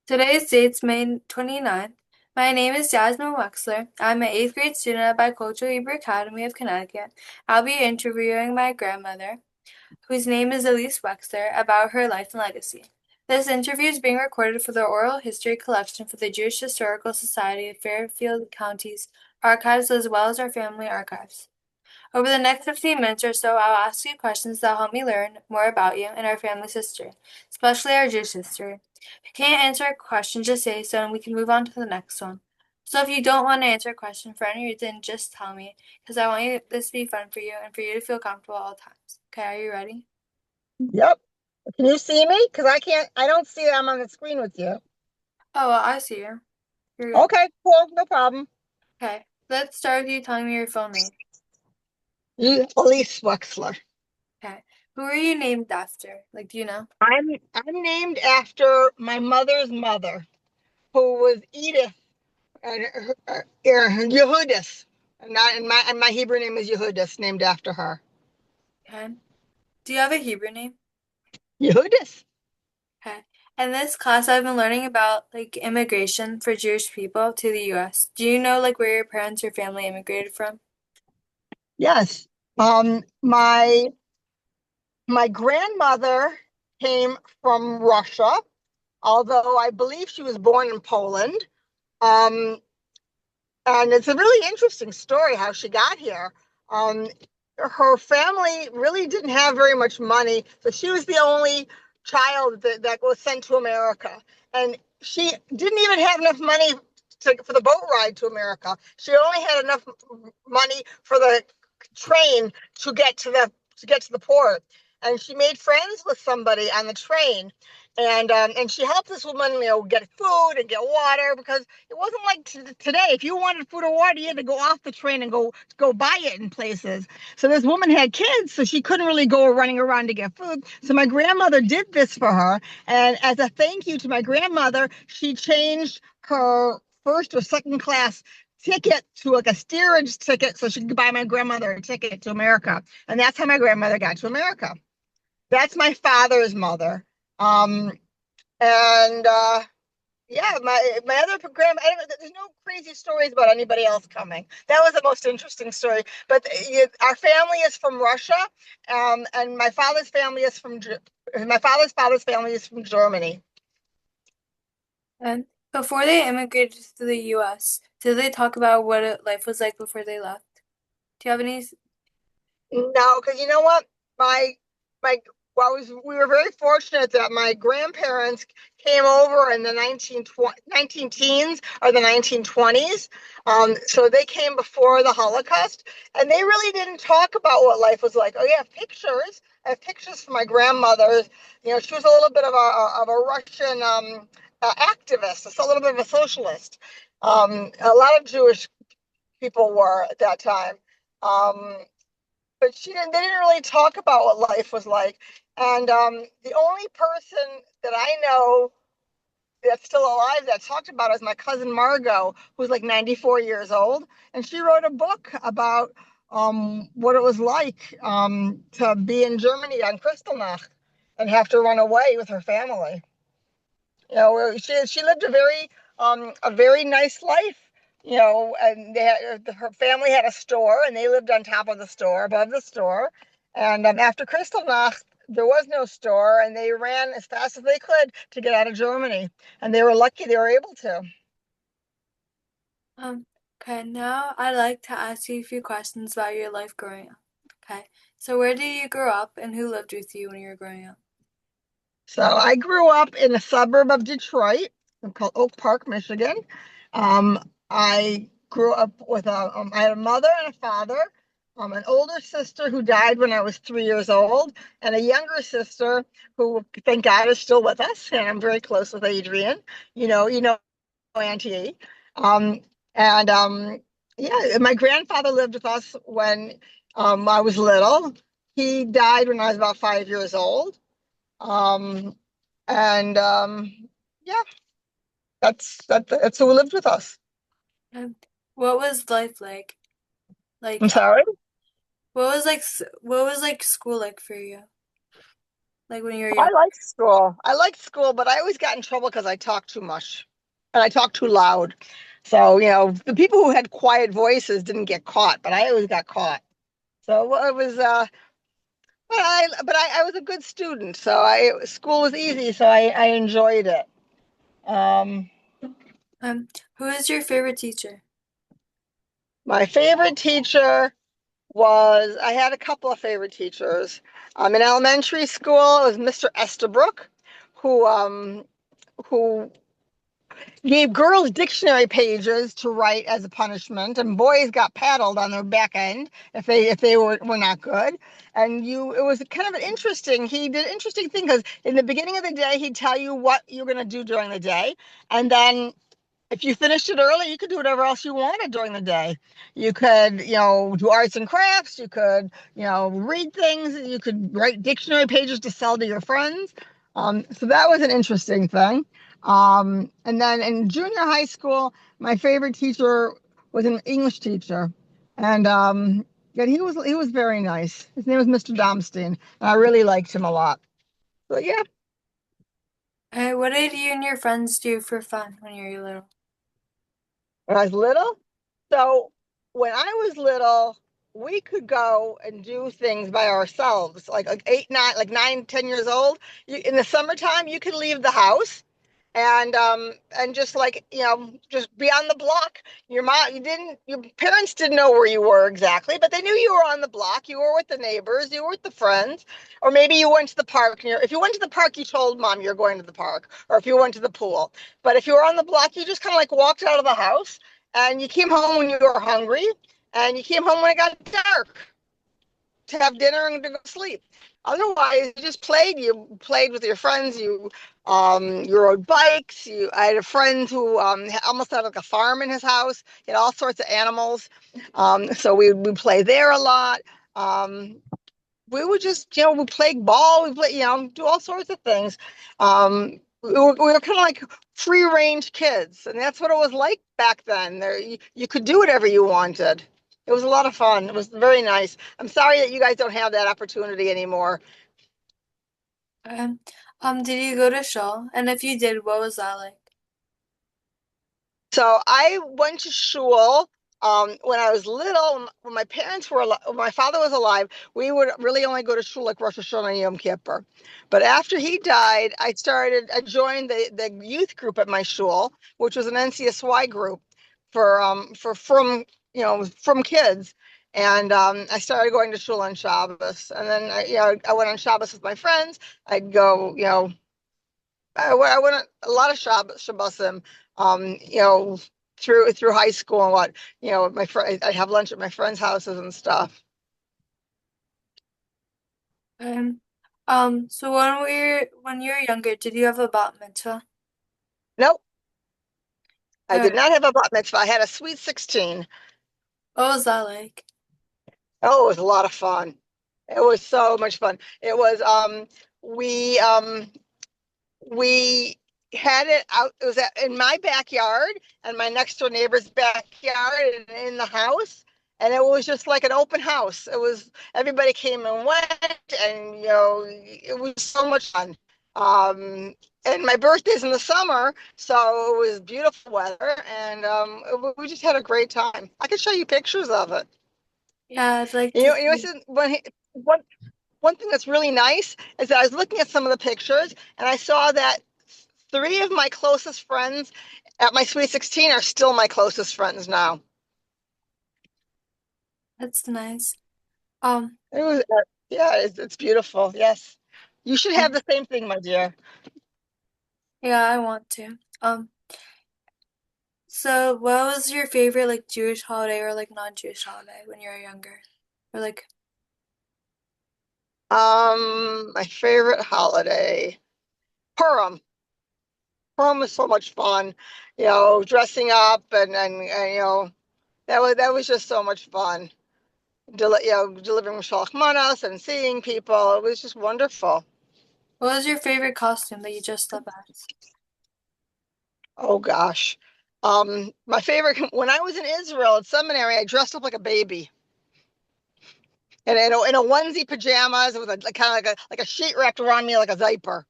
Today's date's May 29th. My name is Yasmin Wexler. I'm an 8th grade student at Bicultural Hebrew Academy of Connecticut. I'll be interviewing my grandmother, whose name is Elise Wexler, about her life and legacy. This interview is being recorded for the oral history collection for the Jewish Historical Society of Fairfield County's archives as well as our family archives. Over the next 15 minutes or so, I'll ask you questions that help me learn more about you and our family's history, especially our Jewish history. If you can't answer a question, just say so and we can move on to the next one. So if you don't want to answer a question for any reason, just tell me, because I want this to be fun for you and for you to feel comfortable at all times. Okay, are you ready? Yep. Can you see me? Because I don't see I'm on the screen with you. Oh, well, I see you. You're good. Okay, cool, no problem. Okay, let's start with you telling me your full name. Elise Wexler. Okay, who are you named after? Like, do you know? I'm named after my mother's mother, who was Edith and Yehudis. And my Hebrew name is Yehudis, named after her. Okay. Do you have a Hebrew name? Yehudis. Okay. In this class, I've been learning about like immigration for Jewish people to the U.S. Do you know like where your parents or family immigrated from? Yes. My grandmother came from Russia, although I believe she was born in Poland. Um, And it's a really interesting story how she got here. Um, Her family really didn't have very much money, so she was the only child that was sent to America. And she didn't even have enough money for the boat ride to America. She only had enough money for the train to get to the port. And she made friends with somebody on the train, and she helped this woman, get food and get water because it wasn't like today. If you wanted food or water, you had to go off the train and go buy it in places. So this woman had kids, so she couldn't really go running around to get food. So my grandmother did this for her, and as a thank you to my grandmother, she changed her first or second class ticket to like a steerage ticket so she could buy my grandmother a ticket to America. And that's how my grandmother got to America. That's my father's mother. Um, and Yeah, my other program. There's no crazy stories about anybody else coming. That was the most interesting story. But our family is from Russia, and my father's father's family is from Germany. And before they immigrated to the U.S., did they talk about what life was like before they left? Do you have any? No, because you know what? My well, we were very fortunate that my grandparents came over in the 19 teens or the 1920s. So they came before the Holocaust, and they really didn't talk about what life was like. Oh, yeah, pictures. I have pictures from my grandmother. She was a little bit of a Russian activist, a little bit of a socialist. A lot of Jewish people were at that time. Um, but they didn't really talk about what life was like. And the only person that I know that's still alive that talked about it is my cousin Margot, who's like 94 years old. And she wrote a book about what it was like to be in Germany on Kristallnacht and have to run away with her family. She lived a very nice life. And her family had a store, and they lived on top of the store, above the store. And after Kristallnacht, there was no store, and they ran as fast as they could to get out of Germany. And they were lucky they were able to. Um, okay, now I'd like to ask you a few questions about your life growing up. Okay, so where did you grow up and who lived with you when you were growing up? So I grew up in a suburb of Detroit called Oak Park, Michigan. Um, I grew up I had a mother and a father, an older sister who died when I was 3 years old, and a younger sister who, thank God, is still with us. And I'm very close with Adrian. You know Auntie. E. Um, and Yeah, my grandfather lived with us when I was little. He died when I was about 5 years old. Um, and Yeah, that's who lived with us. Um, what was life like? Like, I'm sorry. what was like school like for you? like when you were I young? like school. I like school, but I always got in trouble because I talked too much and I talked too loud. So, the people who had quiet voices didn't get caught, but I always got caught. So well, it was, but I was a good student. So school was easy. So I enjoyed it. Um, Who is your favorite teacher? my favorite teacher I had a couple of favorite teachers. In elementary school, it was Mr. Estabrook, who, who gave girls dictionary pages to write as a punishment, and boys got paddled on their back end if they were not good. And it was kind of an interesting. He did an interesting thing because in the beginning of the day, he'd tell you what you're going to do during the day, and then if you finished it early, you could do whatever else you wanted during the day. You could, do arts and crafts. You could, read things. You could write dictionary pages to sell to your friends. So that was an interesting thing. And then in junior high school, my favorite teacher was an English teacher, and yeah, he was very nice. His name was Mr. Domstein, and I really liked him a lot. So yeah, What did you and your friends do for fun when you were little? when I was little. So when I was little, we could go and do things by ourselves, like 8, 9, like 9, 10 years old. In the summertime, you could leave the house and just like just be on the block. Your parents didn't know where you were exactly, but they knew you were on the block. You were with the neighbors, you were with the friends, or maybe you went to the park. If you went to the park, you told mom you're going to the park, or if you went to the pool. But if you were on the block, you just kind of like walked out of the house, and you came home when you were hungry, and you came home when it got dark to have dinner and to go sleep. Otherwise, you just played. You played with your friends. You rode bikes. I had a friend who almost had like a farm in his house. He had all sorts of animals. So we play there a lot. Um, we would just, we played ball. We play, do all sorts of things. We were kind of like free range kids, and that's what it was like back then. You could do whatever you wanted. It was a lot of fun. It was very nice. I'm sorry that you guys don't have that opportunity anymore. Um, did you go to shul? And if you did, what was that like? So I went to shul when I was little. When my parents were alive, when my father was alive, we would really only go to shul like Rosh Hashanah and Yom Kippur. But after he died, I joined the youth group at my shul, which was an NCSY group for from kids. And I started going to shul on Shabbos, and then I went on Shabbos with my friends. I'd go, I went a lot of Shabbosim, through high school and my friend, I have lunch at my friends' houses and stuff. Um, so when you were younger, did you have a bat mitzvah? Nope, I Uh, did not have a bat mitzvah. I had a sweet 16. what was that like? Oh, it was a lot of fun. It was so much fun. It was we we had it out. It was in my backyard and my next door neighbor's backyard and in the house. And it was just like an open house. It was everybody came and went, and it was so much fun. Um, and my birthday's in the summer, so it was beautiful weather, and we just had a great time. I can show you pictures of it. Yeah, I'd like You to know, see. one thing that's really nice is that I was looking at some of the pictures, and I saw that three of my closest friends at my Sweet 16 are still my closest friends now. That's nice. Um, It was, yeah, it's beautiful. Yes. You should have um, the same thing, my dear. yeah, I want to. So what was your favorite like Jewish holiday or like non-Jewish holiday when you were younger? Or like, My favorite holiday, Purim. Purim was so much fun, dressing up and that was just so much fun. Delivering Shalach Manos and seeing people. It was just wonderful. what was your favorite costume that you dressed up as? Oh gosh. My favorite when I was in Israel at seminary, I dressed up like a baby. and in a onesie pajamas with a kind of like a sheet wrapped around me like a diaper,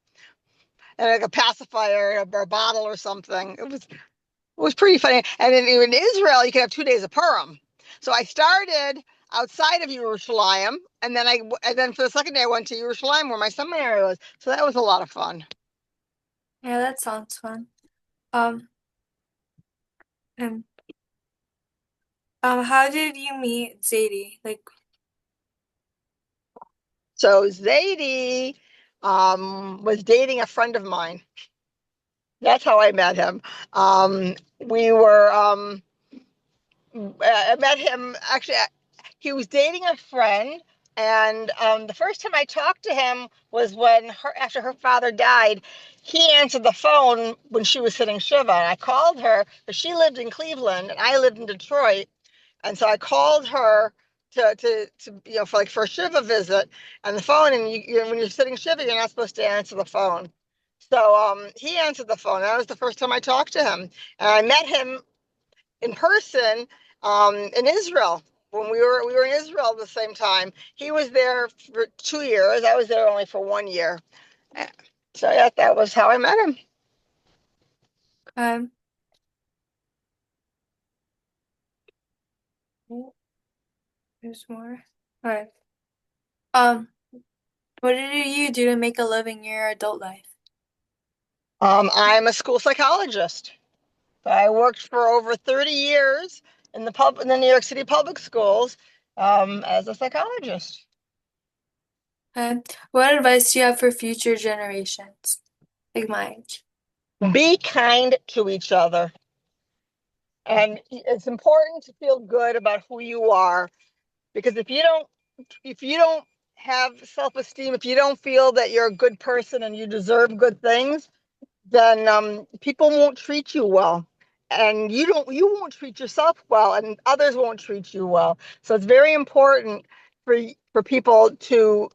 and like a pacifier or a bottle or something. It was pretty funny. And in Israel, you could have 2 days of Purim. So I started outside of Yerushalayim, and then for the second day I went to Yerushalayim where my seminary was. So that was a lot of fun. Yeah, that sounds fun. Um, and how did you meet Zadie? Like, So Zadie was dating a friend of mine. That's how I met him. We were I met him actually. He was dating a friend, and the first time I talked to him was after her father died. He answered the phone when she was sitting Shiva, and I called her, but she lived in Cleveland and I lived in Detroit, and so I called her to for a Shiva visit, and the phone, and when you're sitting Shiva, you're not supposed to answer the phone. So he answered the phone. That was the first time I talked to him, and I met him in person in Israel when we were in Israel at the same time. He was there for 2 years. I was there only for 1 year. So yeah, that was how I met him. um, oh, there's more. All right. Um, what did you do to make a living in your adult life? I'm a school psychologist. I worked for over 30 years in the New York City public schools as a psychologist. What advice do you have for future generations, like my age? Be kind to each other. And it's important to feel good about who you are, because if you don't have self-esteem, if you don't feel that you're a good person and you deserve good things, then people won't treat you well, and you won't treat yourself well, and others won't treat you well. So it's very important for people to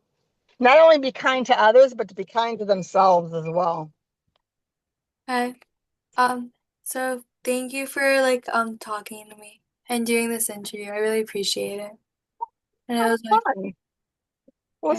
not only be kind to others, but to be kind to themselves as well. Hi. Um, so thank you for like talking to me and doing this interview. I really appreciate it. And it was like Fun. It was